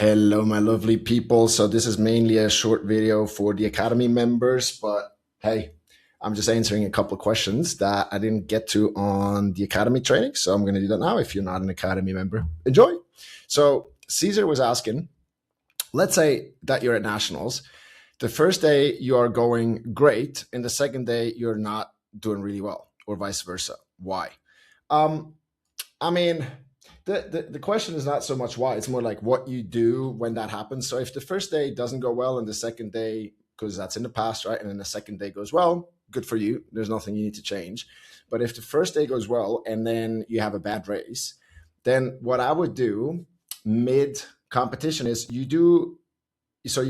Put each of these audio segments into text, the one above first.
Hello, my lovely people. So this is mainly a short video for the Academy members, but hey, I'm just answering a couple of questions that I didn't get to on the Academy training. So I'm going to do that now. If you're not an Academy member, enjoy. So Caesar was asking, let's say that you're at Nationals. The first day you are going great, and the second day you're not doing really well, or vice versa. Why? Um, I mean, the question is not so much why, it's more like what you do when that happens. So if the first day doesn't go well and the second day, because that's in the past, right? And then the second day goes well, good for you. There's nothing you need to change. But if the first day goes well and then you have a bad race, then what I would do mid competition is you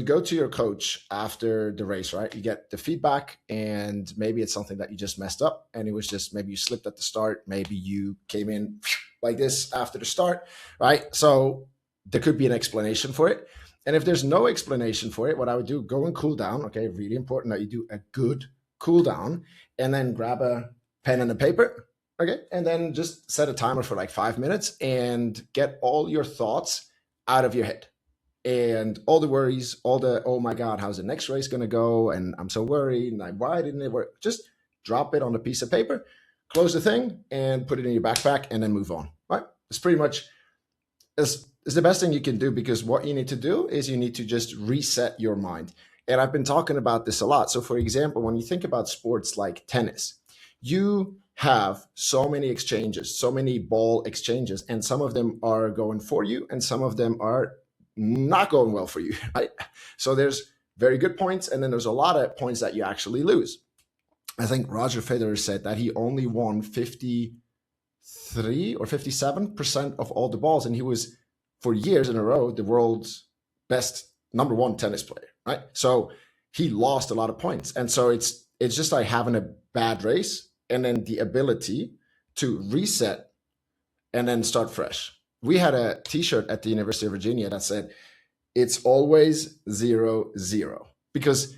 go to your coach after the race, right? You get the feedback, and maybe it's something that you just messed up, and it was just maybe you slipped at the start, maybe you came in like this after the start, right? So there could be an explanation for it. And if there's no explanation for it, what I would do, go and cool down. Okay, really important that you do a good cool down, and then grab a pen and a paper. Okay, and then just set a timer for like 5 minutes and get all your thoughts out of your head and all the worries, all the, oh my God, how's the next race going to go? And I'm so worried. And like, why didn't it work? Just drop it on a piece of paper, close the thing, and put it in your backpack, and then move on, right? It's pretty much is the best thing you can do, because what you need to do is you need to just reset your mind. And I've been talking about this a lot. So for example, when you think about sports like tennis, you have so many exchanges, so many ball exchanges, and some of them are going for you and some of them are not going well for you, right? So there's very good points, and then there's a lot of points that you actually lose. I think Roger Federer said that he only won 53 or 57% of all the balls, and he was for years in a row the world's best number one tennis player, right? So he lost a lot of points, and so it's just like having a bad race and then the ability to reset and then start fresh. We had a t-shirt at the University of Virginia that said, it's always 0-0, because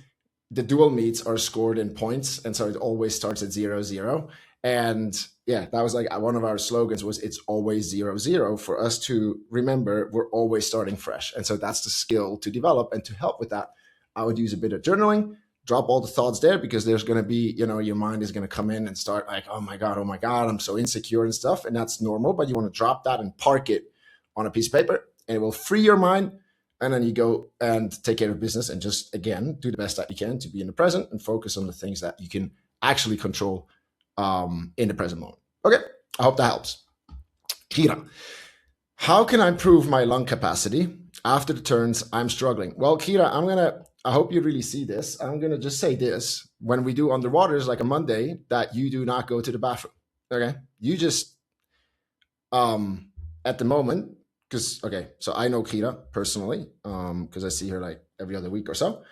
the dual meets are scored in points. And so it always starts at 0-0. And yeah, that was like one of our slogans was, it's always 0-0, for us to remember we're always starting fresh. And so that's the skill to develop. And to help with that, I would use a bit of journaling, drop all the thoughts there, because there's going to be, your mind is going to come in and start like, oh my God, I'm so insecure and stuff. And that's normal, but you want to drop that and park it on a piece of paper, and it will free your mind. And then you go and take care of business and just, again, do the best that you can to be in the present and focus on the things that you can actually control in the present moment. Okay, I hope that helps. Kira, how can I improve my lung capacity? After the turns, I'm struggling. Well, Kira, I hope you really see this. I'm going to just say this. When we do underwaters, like a Monday, that you do not go to the bathroom. Okay. You just, at the moment, so I know Kira personally, because I see her like every other week or so.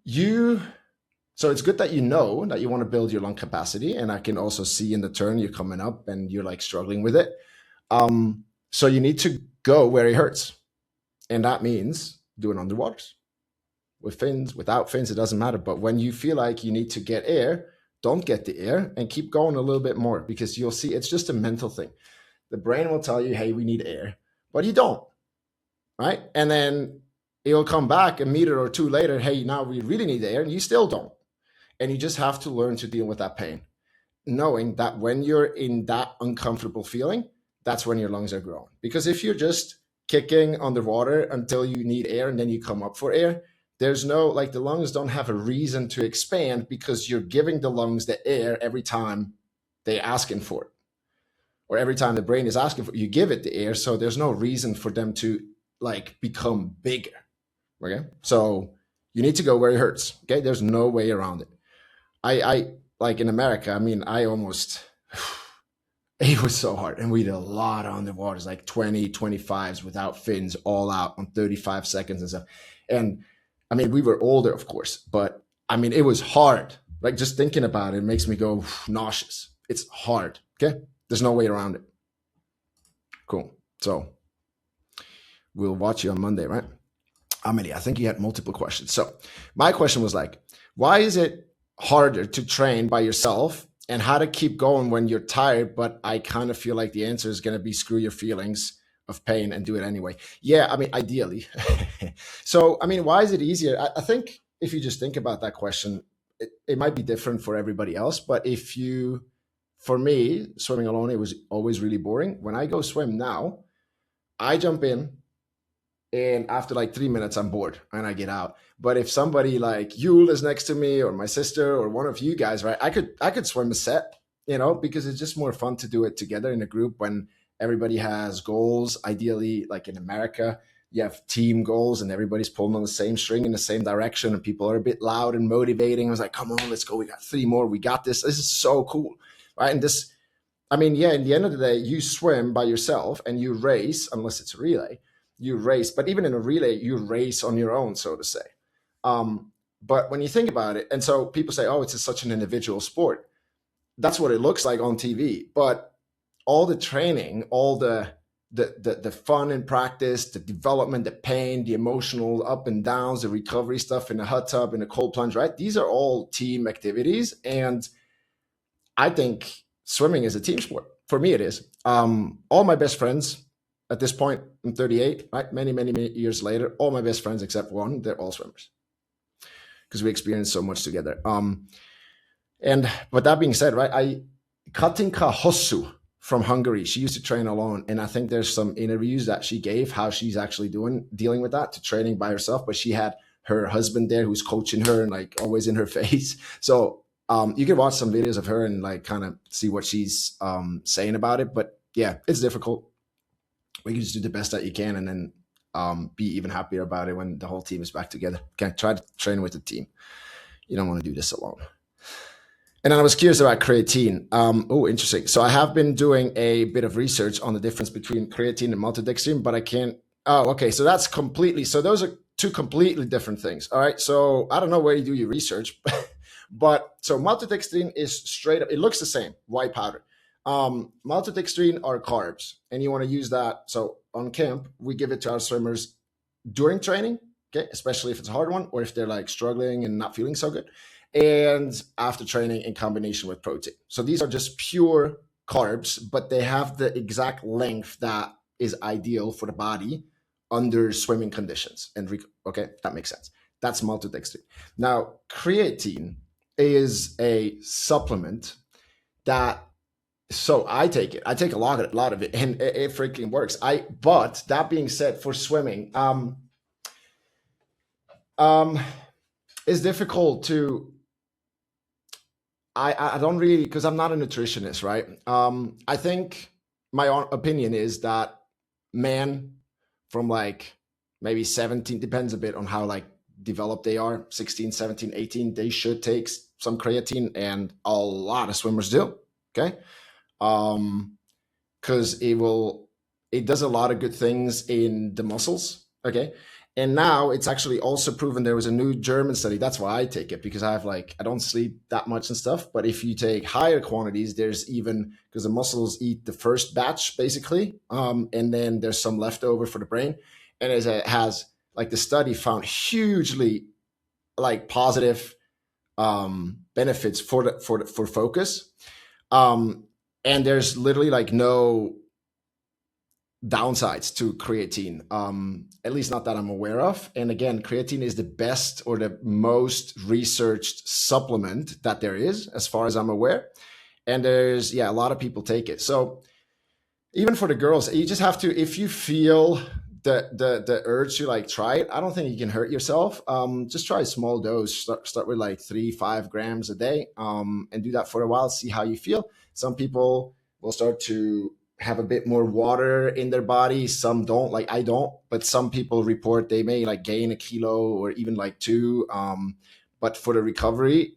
So it's good that you know that you want to build your lung capacity. And I can also see in the turn you're coming up and you're like struggling with it. So you need to go where it hurts. And that means doing underwaters. With fins, without fins, it doesn't matter. But when you feel like you need to get air, don't get the air and keep going a little bit more, because you'll see it's just a mental thing. The brain will tell you, hey, we need air, but you don't, right? And then it'll come back a meter or two later, hey, now we really need air, and you still don't. And you just have to learn to deal with that pain, knowing that when you're in that uncomfortable feeling, that's when your lungs are growing. Because if you're just kicking underwater until you need air and then you come up for air, there's no, like, the lungs don't have a reason to expand, because you're giving the lungs the air every time they're asking for it. Or every time the brain is asking for it, you give it the air. So there's no reason for them to like become bigger. Okay. So you need to go where it hurts. Okay. There's no way around it. I like in America, I mean, it was so hard. And we did a lot on the waters, like 20, 25s without fins, all out on 35 seconds and stuff. And I mean, we were older, of course, but I mean, it was hard. Like, just thinking about it makes me go nauseous. It's hard. Okay. There's no way around it. Cool. So we'll watch you on Monday, right? Amelie, I think you had multiple questions. So my question was like, why is it harder to train by yourself, and how to keep going when you're tired? But I kind of feel like the answer is going to be screw your feelings. of pain and do it anyway. Yeah, I mean, ideally. So, I mean, why is it easier? I think if you just think about that question, it might be different for everybody else. But for me, swimming alone, it was always really boring. When I go swim now, I jump in, and after like 3 minutes, I'm bored and I get out. But if somebody like Yul is next to me, or my sister, or one of you guys, right, I could swim a set, because it's just more fun to do it together in a group when everybody has goals. Ideally, like in America, you have team goals and everybody's pulling on the same string in the same direction, and people are a bit loud and motivating. I was like, come on, let's go. We got 3 more. We got this. This is so cool. Right. And this, I mean, yeah, in the end of the day, you swim by yourself and you race, unless it's a relay, you race. But even in a relay, you race on your own, so to say. But when you think about it, and so people say, oh, it's such an individual sport. That's what it looks like on TV. But all the training, all the fun in practice, the development, the pain, the emotional up and downs, the recovery stuff in the hot tub, in the cold plunge, right? These are all team activities. And I think swimming is a team sport. For me, it is. All my best friends at this point, I'm 38, right? Many, many, many years later, all my best friends except one, they're all swimmers because we experienced so much together. But that being said, right, Katinka Hossu from Hungary, she used to train alone. And I think there's some interviews that she gave how she's actually dealing with that, to training by herself. But she had her husband there who's coaching her and like always in her face. So you can watch some videos of her and like kind of see what she's saying about it. But yeah, it's difficult. We can just do the best that you can, and then be even happier about it when the whole team is back together. Okay, try to train with the team. You don't want to do this alone. And then I was curious about creatine. Oh, interesting. So I have been doing a bit of research on the difference between creatine and maltodextrin, but I can't. Oh, okay. So that's completely. So those are two completely different things. All right. So I don't know where you do your research, but so maltodextrin is straight up. It looks the same, white powder. Maltodextrin are carbs, and you want to use that. So on camp, we give it to our swimmers during training, okay, especially if it's a hard one or if they're like struggling and not feeling so good, and after training in combination with protein. So these are just pure carbs, but they have the exact length that is ideal for the body under swimming conditions. And okay, that makes sense. That's maltodextrin. Now, creatine is a supplement that, so I take it. I take a lot of it, and it freaking works. But that being said, for swimming, it's difficult to. I don't really, because I'm not a nutritionist, right? I think my own opinion is that men from like maybe 17, depends a bit on how like developed they are, 16, 17, 18, they should take some creatine, and a lot of swimmers do. Okay. Because it does a lot of good things in the muscles. Okay. And now it's actually also proven. There was a new German study. That's why I take it, because I don't sleep that much and stuff. But if you take higher quantities, there's even, because the muscles eat the first batch basically. And then there's some leftover for the brain. And it has like, the study found hugely like positive benefits for focus. And there's literally like no downsides to creatine, at least not that I'm aware of. And again, creatine is the best or the most researched supplement that there is, as far as I'm aware. And there's, a lot of people take it. So even for the girls, you just have to, if you feel the urge to like try it, I don't think you can hurt yourself. Just try a small dose. Start with like 3-5 grams a day, and do that for a while. See how you feel. Some people will start to have a bit more water in their body. Some don't, like I don't, but some people report they may like gain a kilo or even like 2. But for the recovery,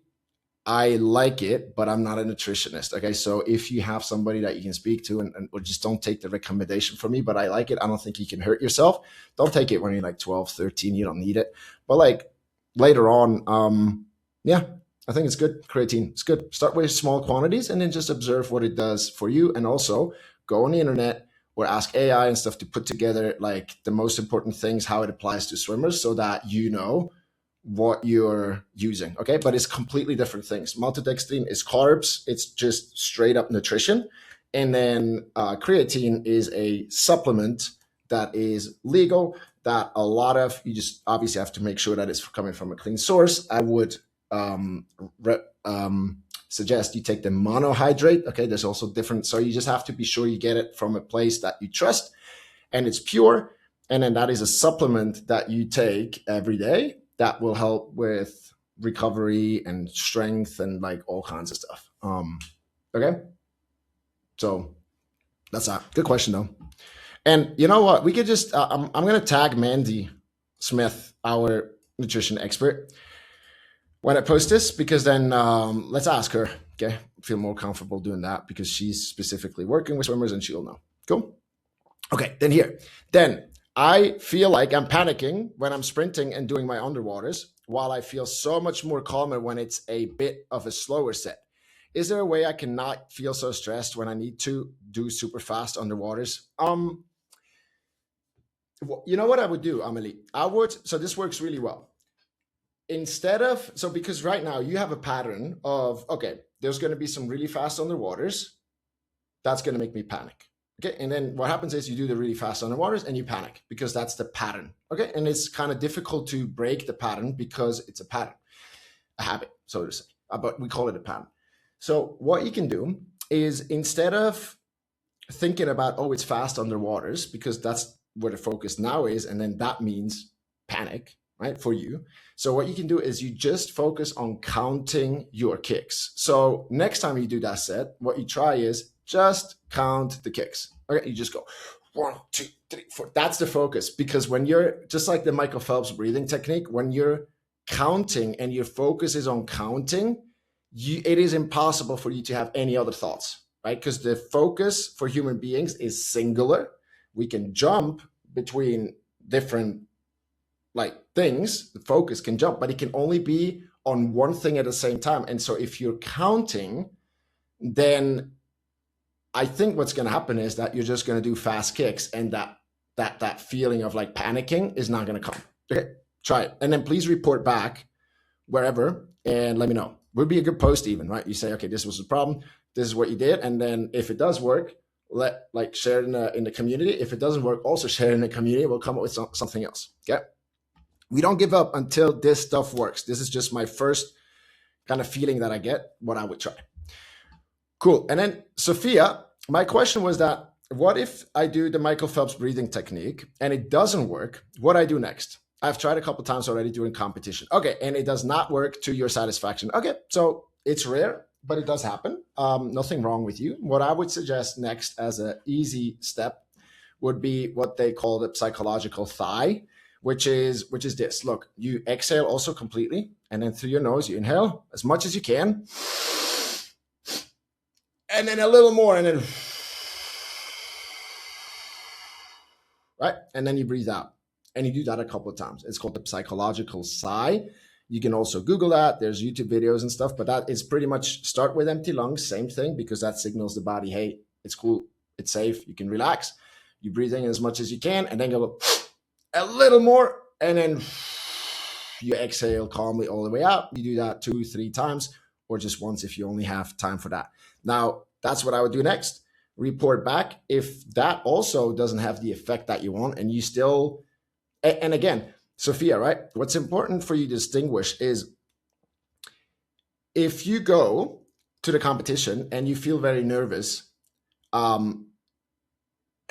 I like it, but I'm not a nutritionist. Okay. So if you have somebody that you can speak to, or just don't take the recommendation from me, but I like it, I don't think you can hurt yourself. Don't take it when you're like 12, 13, you don't need it. But like later on, I think it's good. Creatine, it's good. Start with small quantities and then just observe what it does for you. And also go on the internet or ask AI and stuff to put together like the most important things, how it applies to swimmers, so that you know what you're using. Okay. But it's completely different things. Maltodextrin is carbs. It's just straight up nutrition. And then creatine is a supplement that is legal, that a lot of, you just obviously have to make sure that it's coming from a clean source. I would suggest you take the monohydrate. Okay, there's also different, so you just have to be sure you get it from a place that you trust and it's pure. And then that is a supplement that you take every day that will help with recovery and strength and like all kinds of stuff. Okay, so that's a good question though. And you know what? We could just, I'm going to tag Mandy Smith, our nutrition expert, when I post this, because then let's ask her. Okay. Feel more comfortable doing that because she's specifically working with swimmers and she'll know. Cool. Okay. Then I feel like I'm panicking when I'm sprinting and doing my underwaters, while I feel so much more calmer when it's a bit of a slower set. Is there a way I can not feel so stressed when I need to do super fast underwaters? You know what I would do, Amelie? So this works really well. Because right now you have a pattern of, okay, there's going to be some really fast underwaters. That's going to make me panic. Okay. And then what happens is you do the really fast underwaters and you panic because that's the pattern. Okay. And it's kind of difficult to break the pattern because it's a pattern, a habit, so to say, but we call it a pattern. So what you can do is, instead of thinking about, oh, it's fast underwaters, because that's where the focus now is, and then that means panic, right, for you. So what you can do is you just focus on counting your kicks. So next time you do that set, what you try is just count the kicks. Okay, you just go 1, 2, 3, 4. That's the focus, because when you're, just like the Michael Phelps breathing technique, when you're counting and your focus is on counting, it is impossible for you to have any other thoughts, right? Because the focus for human beings is singular. We can jump between different like things. The focus can jump, but it can only be on one thing at the same time. And so if you're counting, then I think what's going to happen is that you're just going to do fast kicks, and that feeling of like panicking is not going to come. Okay, try it. And then please report back wherever and let me know. Would be a good post even, right? You say, okay, this was the problem. This is what you did. And then if it does work, share it in the community. If it doesn't work, also share it in the community. We'll come up with something else. Okay. We don't give up until this stuff works. This is just my first kind of feeling that I get, what I would try. Cool. And then Sophia, my question was that, what if I do the Michael Phelps breathing technique and it doesn't work? What do I do next? I've tried a couple of times already during competition. Okay. And it does not work to your satisfaction. Okay. So it's rare, but it does happen. Nothing wrong with you. What I would suggest next as an easy step would be what they call the psychological thigh, which is this. Look, you exhale also completely, and then through your nose, you inhale as much as you can, and then a little more, and then, right? And then you breathe out. And you do that a couple of times. It's called the psychological sigh. You can also Google that. There's YouTube videos and stuff, but that is pretty much start with empty lungs, same thing, because that signals the body, hey, it's cool, it's safe, you can relax. You breathe in as much as you can, and then go a little more, and then you exhale calmly all the way out. You do that 2-3 times, or just once if you only have time for that. Now, that's what I would do next. Report back if that also doesn't have the effect that you want, and you still... And again, Sophia, right? What's important for you to distinguish is if you go to the competition and you feel very nervous, and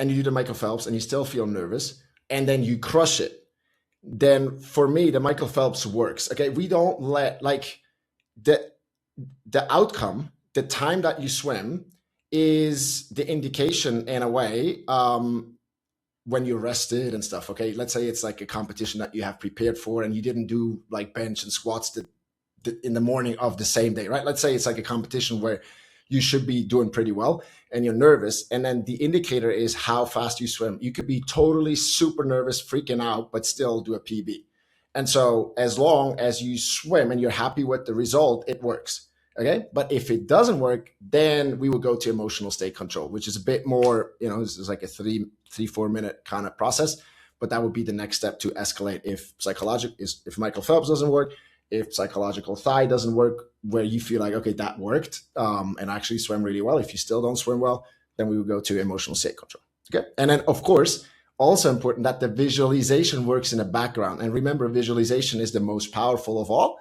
you do the Michael Phelps and you still feel nervous, and then you crush it, then for me, the Michael Phelps works. Okay, we don't let like the outcome, the time that you swim is the indication in a way. When you're rested and stuff, okay? Let's say it's like a competition that you have prepared for and you didn't do like bench and squats in the morning of the same day, right? Let's say it's like a competition where you should be doing pretty well and you're nervous. And then the indicator is how fast you swim. You could be totally super nervous, freaking out, but still do a PB. And so as long as you swim and you're happy with the result, it works. Okay. But if it doesn't work, then we will go to emotional state control, which is a bit more, this is like a 3-4 minute kind of process, but that would be the next step to escalate if Michael Phelps doesn't work, if psychological thigh doesn't work, where you feel like, okay, that worked, and actually swim really well. If you still don't swim well, then we would go to emotional state control. Okay. And then, of course, also important that the visualization works in the background. And remember, visualization is the most powerful of all.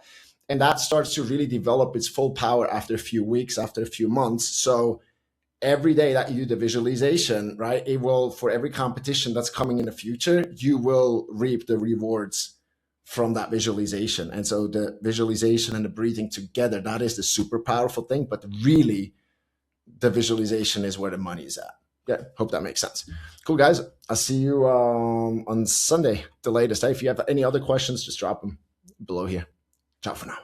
And that starts to really develop its full power after a few weeks, after a few months. So every day that you do the visualization, right, it will, for every competition that's coming in the future, you will reap the rewards from that visualization. And so the visualization and the breathing together, that is the super powerful thing. But really, the visualization is where the money is at. Yeah, hope that makes sense. Cool, guys. I'll see you on Sunday, the latest. If you have any other questions, just drop them below here. Ciao for now.